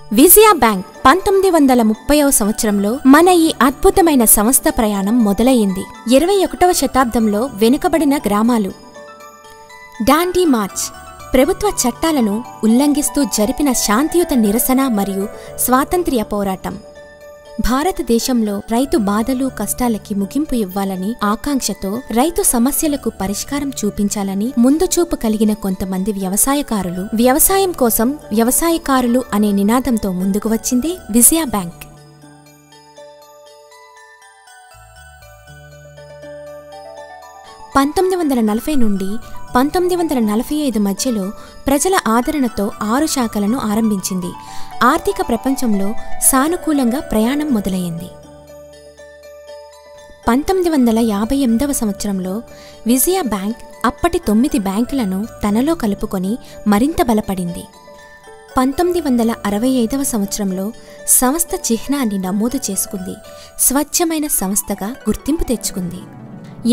విజయ bank 1930వ సంవత్సరంలో మన ఈ అద్భుతమైన సంస్థ ప్రయాణం మొదలయ్యింది. 21వ శతాబ్దంలో వెనుకబడిన గ్రామాలు. డాండీ మార్చ్ ప్రభుత్వ చట్టాలను ఉల్లంఘిస్తూ జరిపిన శాంతియుత నిరసన మరియు స్వాతంత్ర్య పోరాటం. భారతదేశంలో రైతు బాధలు కష్టాలకి ముగింపు ఇవ్వాలని ఆకాంక్షతో రైతు సమస్యలకు పరిష్కారం చూపించాలని ముందు చూపు కలిగిన కొంతమంది వ్యవసాయకారులు వ్యవసాయం కోసం వ్యవసాయకారులు అనే నినాదంతో ముందుకు వచ్చింది విజయ బ్యాంక్. నుండి 1945 మధ్యలో ప్రజల ఆదరణతో 6 శాఖలను ఆరంభించింది. ఆర్థిక ప్రపంచంలో సానుకూలంగా ప్రయాణం మొదలైంది. 1958వ సంవత్సరంలో విజయ బ్యాంక్ అప్పటి 9 బ్యాంకులను తనలో కలుపుకొని మరింత బలపడింది. 1965వ సంవత్సరంలో సంస్థ చిహ్నాన్ని నమోదు చేసుకుంది. స్వచ్ఛమైన సంస్థగా గుర్తింపు తెచ్చుకుంది.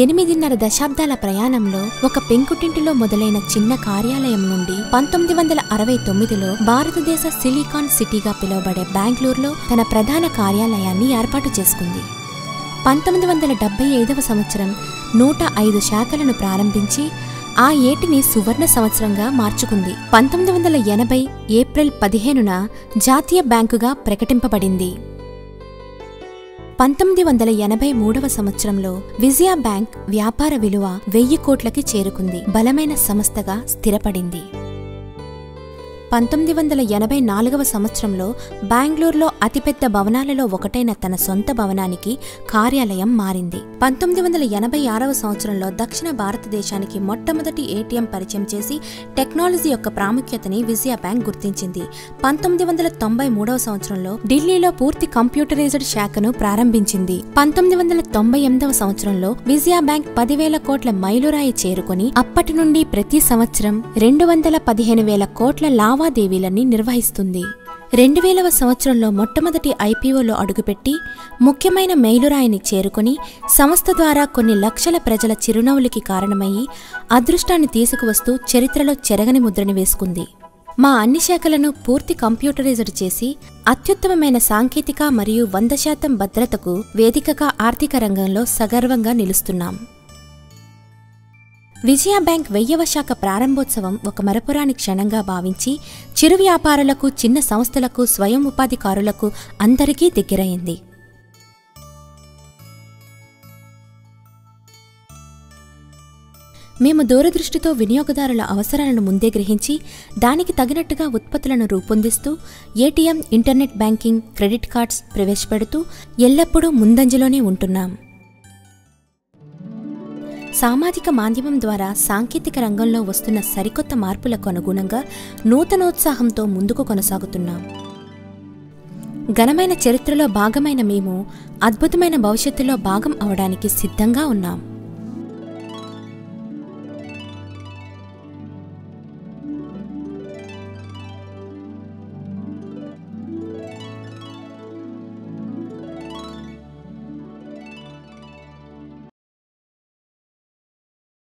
8.5 దశాబ్దాల ప్రయాణంలో ఒక పెంకుటింటిలో మొదలైన చిన్న కార్యాలయం నుండి 1969లో భారతదేశ సిలికాన్ సిటీగా పిలువబడే బెంగళూరులో తన ప్రధాన కార్యాలయాన్ని ఏర్పాటు చేసుకుంది. 1975వ సంవత్సరం 105 శాఖలను ప్రారంభించి ఆ ఏటిని సువర్ణ సంవత్సరంగా మార్చుకుంది. 1980 ఏప్రిల్ 15న జాతీయ బ్యాంకుగా ప్రకటింపబడింది. 1983వ సంవత్సరంలో విజయ బ్యాంక్ వ్యాపార విలువ 1000 కోట్లకి చేరుకుంది. బలమైన సంస్థగా స్థిరపడింది. 1984వ సంవత్సరంలో బెంగళూరులో అతిపెద్ద భవనాలలో ఒకటైన తన సొంత భవనానికి కార్యాలయం మారింది. 1986వ సంవత్సరంలో దక్షిణ భారతదేశానికి మొట్టమొదటి ఏటీఎం పరిచయం చేసి టెక్నాలజీ యొక్క ప్రాముఖ్యతని విజయ బ్యాంక్ గుర్తించింది. 1993వ సంవత్సరంలో ఢిల్లీలో పూర్తి కంప్యూటరైజ్డ్ శాఖను ప్రారంభించింది. 1998వ సంవత్సరంలో విజయ బ్యాంక్ 10,000 కోట్ల మైలురాయి చేరుకొని అప్పటి నుండి ప్రతి సంవత్సరం 215,000 కోట్ల లావాదేవీలని నిర్వహిస్తుంది. 2000వ సంవత్సరంలో మొట్టమొదటి ఐపీఓలో అడుగుపెట్టి ముఖ్యమైన మైలురాయిని చేరుకుని సంస్థ ద్వారా కొన్ని లక్షల ప్రజల చిరునవ్వులకి కారణమయ్యి అదృష్టాన్ని తీసుకువస్తూ చరిత్రలో చెరగని ముద్రని వేసుకుంది. మా అన్ని శాఖలను పూర్తి కంప్యూటరైజ్డ్ చేసి అత్యుత్తమమైన సాంకేతిక మరియు 100% భద్రతకు వేదికగా ఆర్థిక రంగంలో సగర్వంగా నిలుస్తున్నాం. విజయ బ్యాంక్ 1000వ శాఖ ప్రారంభోత్సవం ఒక మరపురాని క్షణంగా భావించి చిరు వ్యాపారులకు, చిన్న సంస్థలకు, స్వయం ఉపాధికారులకు అందరికీ దగ్గరైంది. మేము దూరదృష్టితో వినియోగదారుల అవసరాలను ముందే గ్రహించి దానికి తగినట్టుగా ఉత్పత్తులను రూపొందిస్తూ ATM, internet banking, credit cards ప్రవేశపెడుతూ ఎల్లప్పుడూ ముందంజలోనే ఉంటున్నాం. సామాజిక మాధ్యమం ద్వారా సాంకేతిక రంగంలో వస్తున్న సరికొత్త మార్పులకు అనుగుణంగా నూతనోత్సాహంతో ముందుకు కొనసాగుతున్నాం. ఘనమైన చరిత్రలో భాగమైన మేము అద్భుతమైన భవిష్యత్తులో భాగం అవడానికి సిద్ధంగా ఉన్నాం.